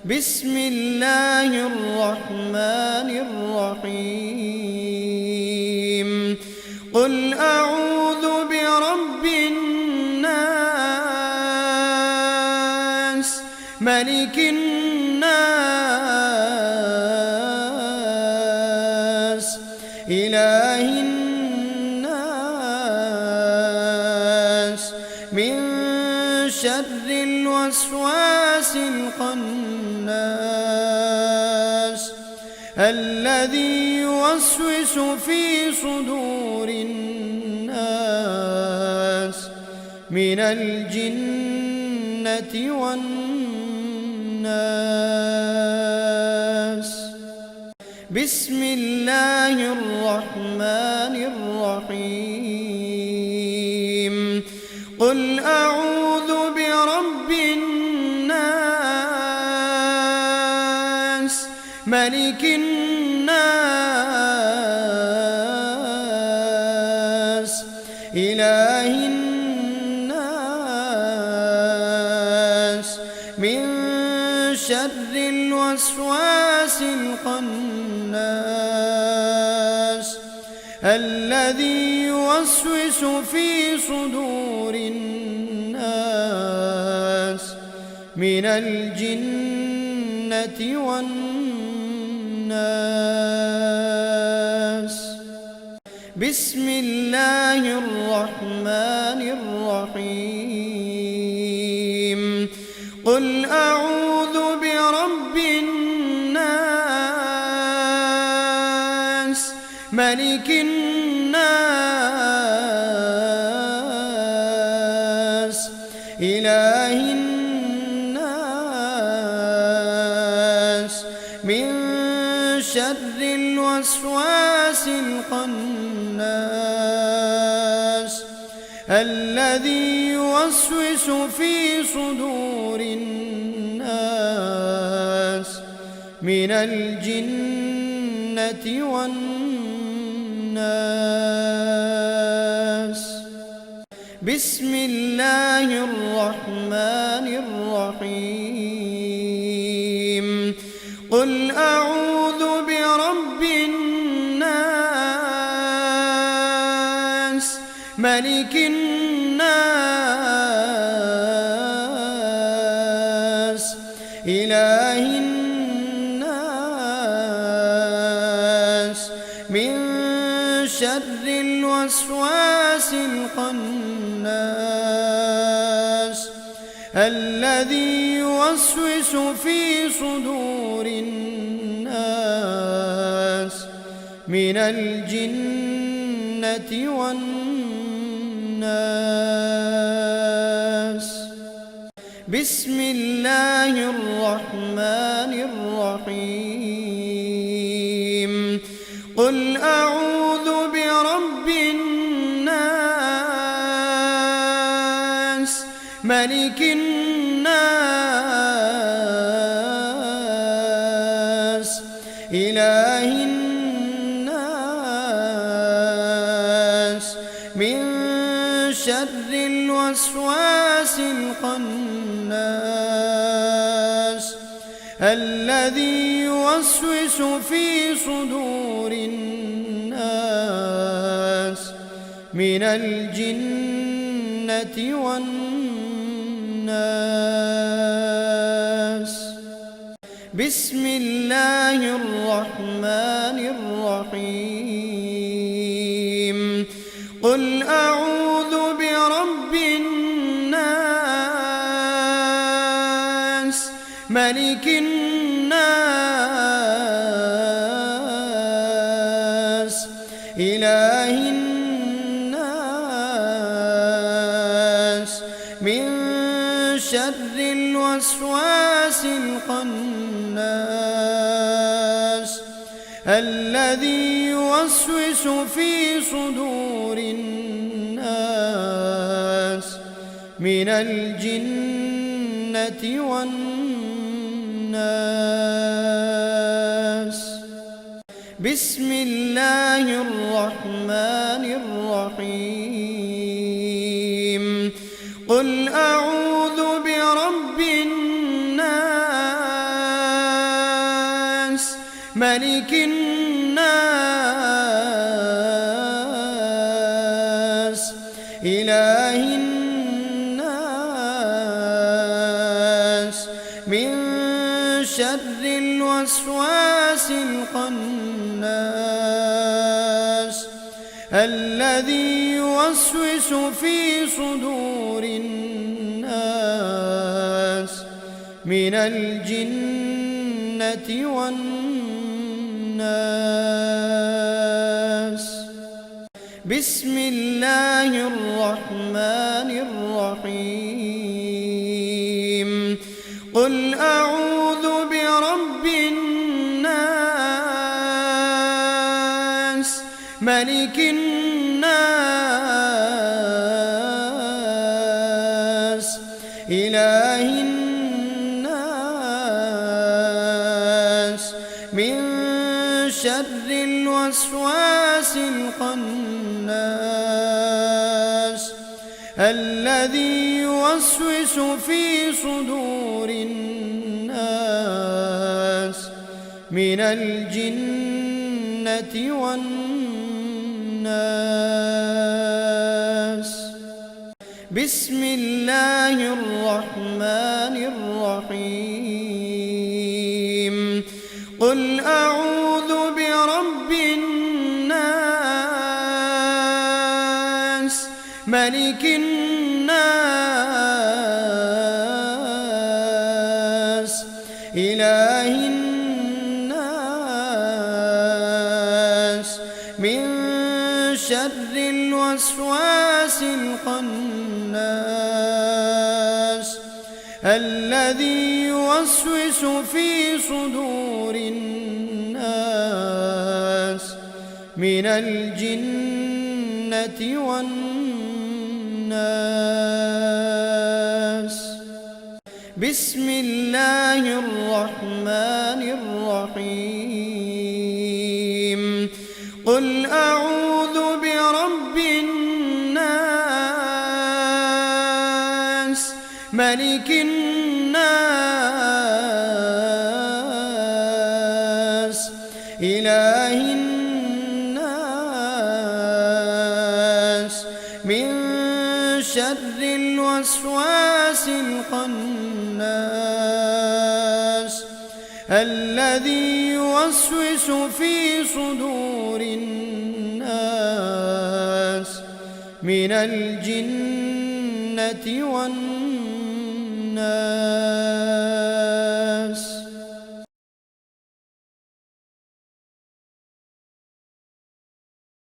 بسم الله الرحمن الرحيم قل أعوذ برب الناس ملك الناس إله الناس من شر الوسواس الخناس الذي يوسوس في صدور الناس من الجنة والناس بسم الله الرحمن الرحيم قل أعوذ برب الناس ملك الناس إله الناس من شر الوسواس الخناس الذي يوسوس في صدور الناس من الجنة والناس بسم الله الرحمن الرحيم قل أعوذ برب الناس ملك الناس إله الناس من شر الوسواس الخناس الذي يوسوس في صدور الناس من الجنة والناس بسم الله الرحمن الرحيم قل أعوذ برب الناس ملك الناس إله الناس من شر الوسواس الخناس الذي يوسوس في صدور الناس من الجنة والناس بسم الله الرحمن الرحيم قل أعوذ برب الناس ملك الناس إله الناس من شر الوسواس الخناس الذي يوسوس في صدور الناس من الجنة والناس بسم الله الرحمن الرحيم قل أعوذ برب الناس ملك الناس إله الناس من شر الوسواس الخناس الذي يوسوس في صدور الناس من الجنة والناس بسم الله الرحمن الرحيم قل أعوذ برب الناس ملك الناس إله الناس من شر الوسواس الخناس الذي يوسوس في صدور الناس من الجنة والناس. بسم الله الرحمن الرحيم. قل أعوذ برب الناس ملك الناس إله الناس من شر الوسواس الخناس الذي يوسوس في صدور الناس من الجنة والناس. بسم الله الرحمن الرحيم. قل أعوذ برب الناس ملك الناس إله الناس من شر الوسواس الخناس الذي يوسوس في صدور الناس من الجنة والناس. بسم الله الرحمن الرحيم. قل أعوذ برب الناس ملك الناس إله الناس من شر الوسواس الخناس الذي يوسوس في صدور الناس من الجنة والناس.